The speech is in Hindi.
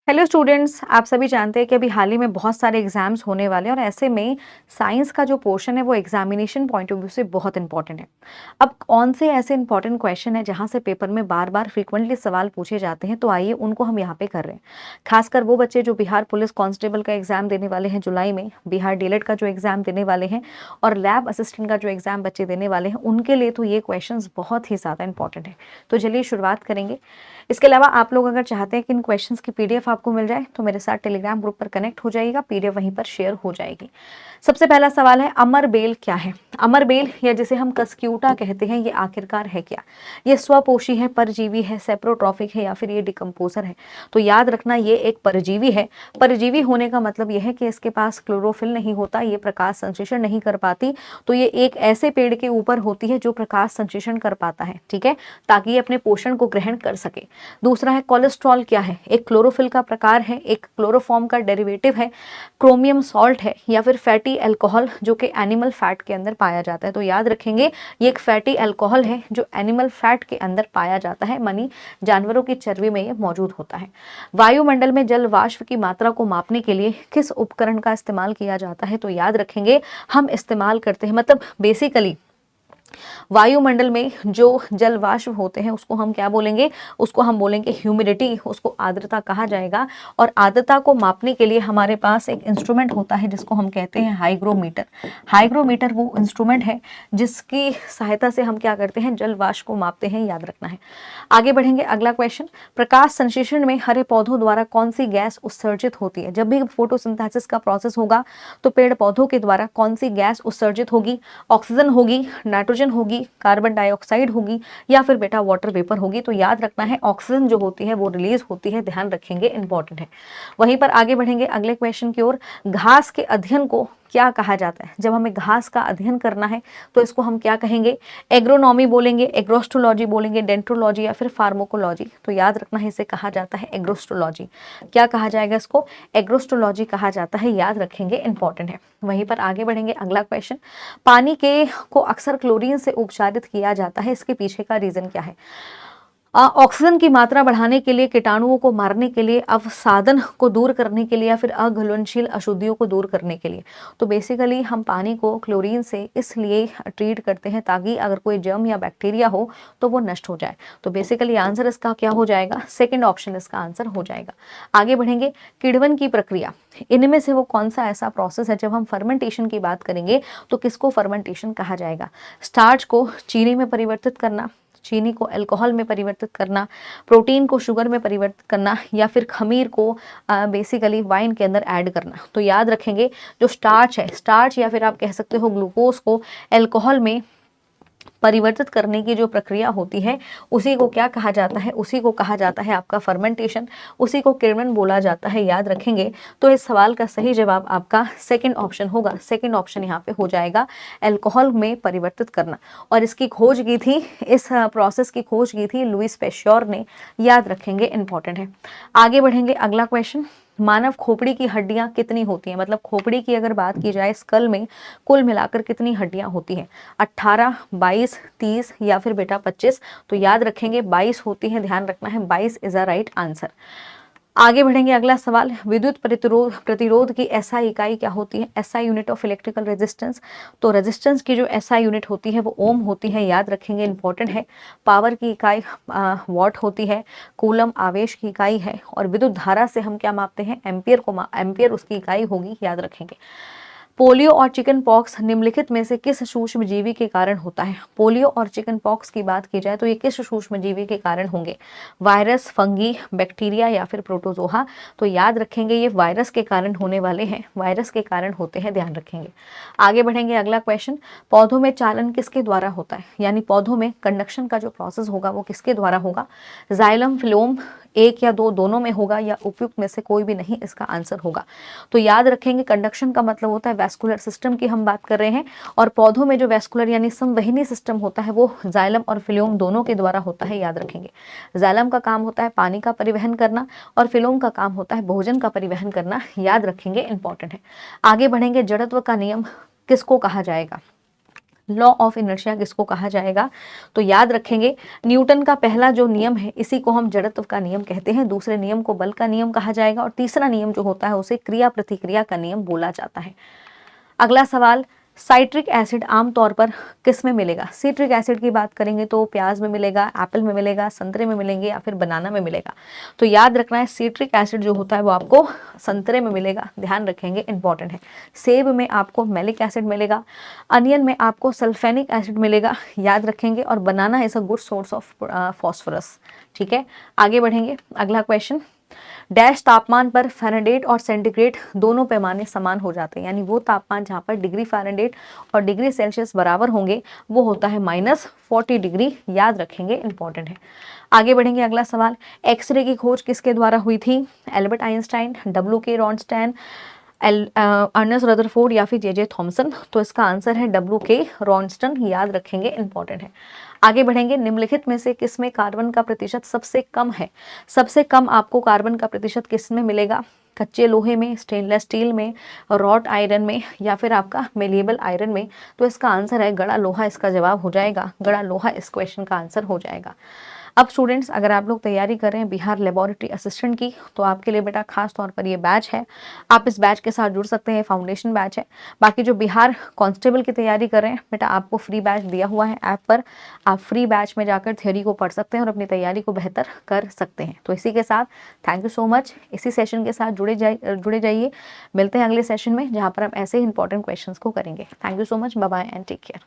हेलो स्टूडेंट्स, आप सभी जानते हैं कि अभी हाल ही में बहुत सारे एग्जाम्स होने वाले हैं और ऐसे में साइंस का जो पोर्शन है वो एग्जामिनेशन पॉइंट ऑफ व्यू से बहुत इंपॉर्टेंट है। अब कौन से ऐसे इंपॉर्टेंट क्वेश्चन है जहां से पेपर में बार बार फ्रीक्वेंटली सवाल पूछे जाते हैं, तो आइए उनको हम यहाँ पे कर रहे हैं। खासकर वो बच्चे जो बिहार पुलिस कांस्टेबल का एग्जाम देने वाले हैं जुलाई में, बिहार डीएलएड का जो एग्जाम देने वाले हैं और लैब असिस्टेंट का जो एग्जाम बच्चे देने वाले हैं, उनके लिए तो ये क्वेश्चन बहुत ही ज़्यादा इंपॉर्टेंट है। तो चलिए शुरुआत करेंगे। इसके अलावा आप लोग अगर चाहते हैं कि इन क्वेश्चंस की पीडीएफ आपको मिल जाए तो मेरे साथ टेलीग्राम ग्रुप पर कनेक्ट हो जाइएगा, पीडीएफ वहीं पर शेयर हो जाएगी। सबसे पहला सवाल है, अमर बेल क्या है? अमर बेल या जिसे हम कस्क्यूटा कहते हैं, ये आखिरकार है क्या? ये स्वपोषी है, परजीवी है, सेप्रोट्रॉफिक है या फिर ये डिकम्पोजर है? तो याद रखना ये एक परजीवी है। परजीवी होने का मतलब यह है कि इसके पास क्लोरोफिल नहीं होता, ये प्रकाश संश्लेषण नहीं कर पाती। तो ये एक ऐसे पेड़ के ऊपर होती है जो प्रकाश संश्लेषण कर पाता है, ठीक है, ताकि ये अपने पोषण को ग्रहण कर सके। दूसरा है कोलेस्ट्रॉल क्या है? एक क्लोरोफिल का प्रकार है, एक क्लोरोफॉर्म का डेरिवेटिव है, क्रोमियम सॉल्ट है या फिर फैटी अल्कोहल जो कि एनिमल फैट के अंदर पाया जाता है। तो याद रखेंगे ये एक फैटी अल्कोहल है जो एनिमल फैट के अंदर पाया जाता है, मानी जानवरों की चर्बी में ये मौजूद होता है। वायुमंडल में जल वाष्प की मात्रा को मापने के लिए किस उपकरण का इस्तेमाल किया जाता है? तो याद रखेंगे हम इस्तेमाल करते हैं, मतलब बेसिकली वायुमंडल में जो जल वाष्प होते हैं उसको हम क्या बोलेंगे? उसको हम बोलेंगे ह्यूमिडिटी, उसको आर्द्रता कहा जाएगा। और आर्द्रता को मापने के लिए हमारे पास एक इंस्ट्रूमेंट होता है जिसको हम कहते हैं हाइग्रोमीटर। हाइग्रोमीटर वो इंस्ट्रूमेंट है जिसकी सहायता से हम क्या करते हैं? जल वाष्प को मापते हैं, याद रखना है। आगे बढ़ेंगे, अगला क्वेश्चन, प्रकाश संश्लेषण में हरे पौधों द्वारा कौन सी गैस उत्सर्जित होती है? जब भी फोटोसिंथेसिस का प्रोसेस होगा तो पेड़ पौधों के द्वारा कौन सी गैस उत्सर्जित होगी? ऑक्सीजन होगी, नाइट्रोजन होगी, कार्बन डाइऑक्साइड होगी या फिर बेटा वाटर वेपर होगी? तो याद रखना है ऑक्सीजन जो होती है वो रिलीज होती है, ध्यान रखेंगे, इंपॉर्टेंट है। वहीं पर आगे बढ़ेंगे अगले क्वेश्चन की ओर। घास के अध्ययन को क्या कहा जाता है? जब हमें घास का अध्ययन करना है तो इसको हम क्या कहेंगे? एग्रोनॉमी बोलेंगे, एग्रोस्ट्रोलॉजी बोलेंगे, डेंट्रोलॉजी या फिर फार्माकोलॉजी? तो याद रखना है इसे कहा जाता है एग्रोस्ट्रोलॉजी। क्या कहा जाएगा इसको? एग्रोस्ट्रोलॉजी कहा जाता है, याद रखेंगे, इंपॉर्टेंट है। वहीं पर आगे बढ़ेंगे, अगला क्वेश्चन, पानी के को अक्सर क्लोरीन से उपचारित किया जाता है, इसके पीछे का रीजन क्या है? ऑक्सीजन की मात्रा बढ़ाने के लिए, कीटाणुओं को मारने के लिए, अवसादन को दूर करने के लिए या फिर अघुलनशील अशुद्धियों को दूर करने के लिए? तो बेसिकली हम पानी को क्लोरीन से इसलिए ट्रीट करते हैं ताकि अगर कोई जर्म या बैक्टीरिया हो तो वो नष्ट हो जाए। तो बेसिकली आंसर इसका क्या हो जाएगा? सेकंड ऑप्शन इसका आंसर हो जाएगा। आगे बढ़ेंगे, किण्वन की प्रक्रिया, इनमें से वो कौन सा ऐसा प्रोसेस है? जब हम फर्मेंटेशन की बात करेंगे तो किसको फर्मेंटेशन कहा जाएगा? स्टार्च को चीनी में परिवर्तित करना, चीनी को अल्कोहल में परिवर्तित करना, प्रोटीन को शुगर में परिवर्तित करना या फिर खमीर को बेसिकली वाइन के अंदर ऐड करना? तो याद रखेंगे जो स्टार्च है, स्टार्च या फिर आप कह सकते हो ग्लूकोज को अल्कोहल में परिवर्तित करने की जो प्रक्रिया होती है उसी को क्या कहा जाता है? उसी को कहा जाता है आपका फर्मेंटेशन, उसी को किण्वन बोला जाता है, याद रखेंगे। तो इस सवाल का सही जवाब आपका सेकंड ऑप्शन होगा। सेकंड ऑप्शन यहाँ पे हो जाएगा, अल्कोहल में परिवर्तित करना। और इसकी खोज की थी, इस प्रोसेस की खोज की थी लुईस पेश्योर ने, याद रखेंगे, इंपॉर्टेंट है। आगे बढ़ेंगे, अगला क्वेश्चन, मानव खोपड़ी की हड्डियां कितनी होती हैं? मतलब खोपड़ी की अगर बात की जाए स्कल में कुल मिलाकर कितनी हड्डियां होती हैं? 18, 22, 30 या फिर बेटा 25? तो याद रखेंगे 22 होती है, ध्यान रखना है, 22 इज अ राइट आंसर। आगे बढ़ेंगे, अगला सवाल, विद्युत प्रतिरोध प्रतिरोध की एसआई इकाई क्या होती है? SI unit of electrical resistance. तो रेजिस्टेंस की जो एसआई यूनिट होती है वो ओम होती है, याद रखेंगे, इंपॉर्टेंट है। पावर की इकाई वॉट होती है। कूलम आवेश की इकाई है। और विद्युत धारा से हम क्या मापते हैं? एम्पियर उसकी इकाई होगी, याद रखेंगे। पोलियो और चिकन पॉक्स निम्नलिखित में से किस सूक्ष्म जीवी के कारण होता है? पोलियो और चिकन पॉक्स की बात की जाए तो ये किस सूक्ष्म जीवी के कारण होंगे? वायरस, फंगी, बैक्टीरिया या फिर प्रोटोजोआ? तो याद रखेंगे ये वायरस के कारण होने वाले हैं, वायरस के कारण होते हैं, ध्यान रखेंगे। आगे बढ़ेंगे, अगला क्वेश्चन, पौधों में चालन किसके द्वारा होता है? यानी पौधों में कंडक्शन का जो प्रोसेस होगा वो किसके द्वारा होगा? जाइलम, फिलोम, एक या दो, दोनों में होगा या उपयुक्त में से कोई भी नहीं, इसका आंसर होगा। तो याद रखेंगे कंडक्शन का मतलब होता है वैस्कुलर सिस्टम की हम बात कर रहे हैं, और पौधों में जो वैस्कुलर यानी संवहनी सिस्टम होता है वो जाइलम और फिलोम दोनों के द्वारा होता है, याद रखेंगे। जाइलम का काम होता है पानी का परिवहन करना और फिलोम का काम होता है भोजन का परिवहन करना, याद रखेंगे, इंपॉर्टेंट है। आगे बढ़ेंगे, जड़त्व का नियम किसको कहा जाएगा? लॉ ऑफ इनर्शिया किसको कहा जाएगा? तो याद रखेंगे न्यूटन का पहला जो नियम है इसी को हम जड़त्व का नियम कहते हैं, दूसरे नियम को बल का नियम कहा जाएगा और तीसरा नियम जो होता है उसे क्रिया प्रतिक्रिया का नियम बोला जाता है। अगला सवाल, साइट्रिक एसिड आमतौर पर किस में मिलेगा? सिट्रिक एसिड की बात करेंगे तो प्याज में मिलेगा, एप्पल में मिलेगा, संतरे में मिलेंगे या फिर बनाना में मिलेगा। तो याद रखना है सिट्रिक एसिड जो होता है वो आपको संतरे में मिलेगा, ध्यान रखेंगे, इंपॉर्टेंट है। सेब में आपको मैलिक एसिड मिलेगा, अनियन में आपको सल्फेनिक एसिड मिलेगा, याद रखेंगे, और banana is a good source of phosphorus. ठीक है, आगे बढ़ेंगे। अगला क्वेश्चन, डैश तापमान पर फ़ारेनहाइट और सेंटीग्रेड दोनों पैमाने समान हो जाते हैं, यानी वो तापमान जहाँ पर डिग्री फ़ारेनहाइट और डिग्री सेल्सियस बराबर होंगे वो होता है -40 डिग्री, याद रखेंगे, इंपॉर्टेंट है। आगे बढ़ेंगे। अगला सवाल, एक्सरे की खोज किसके द्वारा हुई थी? Albert Einstein, W.K. Roentgen, Ernest Rutherford या फिर जे थॉमसन? तो इसका आंसर है W.K. रॉनस्टन, याद रखेंगे, इंपॉर्टेंट है। आगे बढ़ेंगे। निम्नलिखित में से किसमें कार्बन का प्रतिशत सबसे कम है? सबसे कम आपको कार्बन का प्रतिशत किस में मिलेगा? कच्चे लोहे में, स्टेनलेस स्टील में, रॉट आयरन में या फिर आपका मेलिएबल आयरन में? तो इसका आंसर है गड़ा लोहा, इसका जवाब हो जाएगा गड़ा लोहा, इस क्वेश्चन का आंसर हो जाएगा। अब स्टूडेंट्स, अगर आप लोग तैयारी कर रहे हैं बिहार लेबोरेटरी असिस्टेंट की तो आपके लिए बेटा खास तौर पर ये बैच है, आप इस बैच के साथ जुड़ सकते हैं, फाउंडेशन बैच है। बाकी जो बिहार कांस्टेबल की तैयारी कर रहे हैं बेटा, आपको फ्री बैच दिया हुआ है ऐप पर, आप फ्री बैच में जाकर थ्योरी को पढ़ सकते हैं और अपनी तैयारी को बेहतर कर सकते हैं। तो इसी के साथ थैंक यू सो मच, इसी सेशन के साथ जुड़े जाइए। मिलते हैं अगले सेशन में जहाँ पर हम ऐसे ही इंपॉर्टेंट क्वेश्चंस को करेंगे। Thank you so much, bye bye and take care.